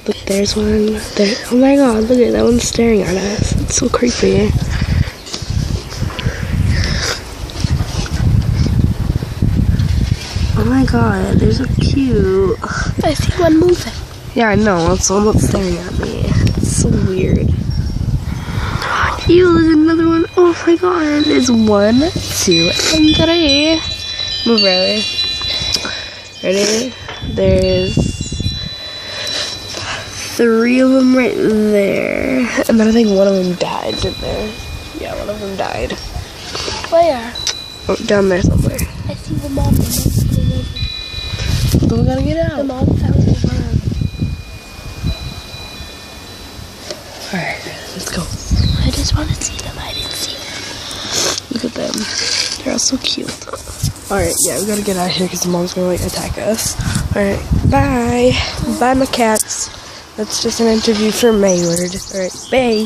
Look, there's one. There. Oh my god, look at that one staring at us. It's so creepy. Oh my god, they're so cute. I see one moving. Yeah, I know. It's almost staring at me. It's so weird. Ew, there's another one. Oh my god. There's 1, 2, and 3. Move, Riley. Ready? There's 3 of them right there. And then I think one of them died, didn't there? Yeah, one of them died. Where? Oh, down there somewhere. I see the mom. So we gotta get out. The mom found the worm. Alright, let's go. I just want to see them. I didn't see them. Look at them. They're all so cute. Alright, yeah, we gotta get out of here because the mom's gonna like attack us. Alright, bye. Bye, my cats. That's just an interview for Mayward. Alright, bye.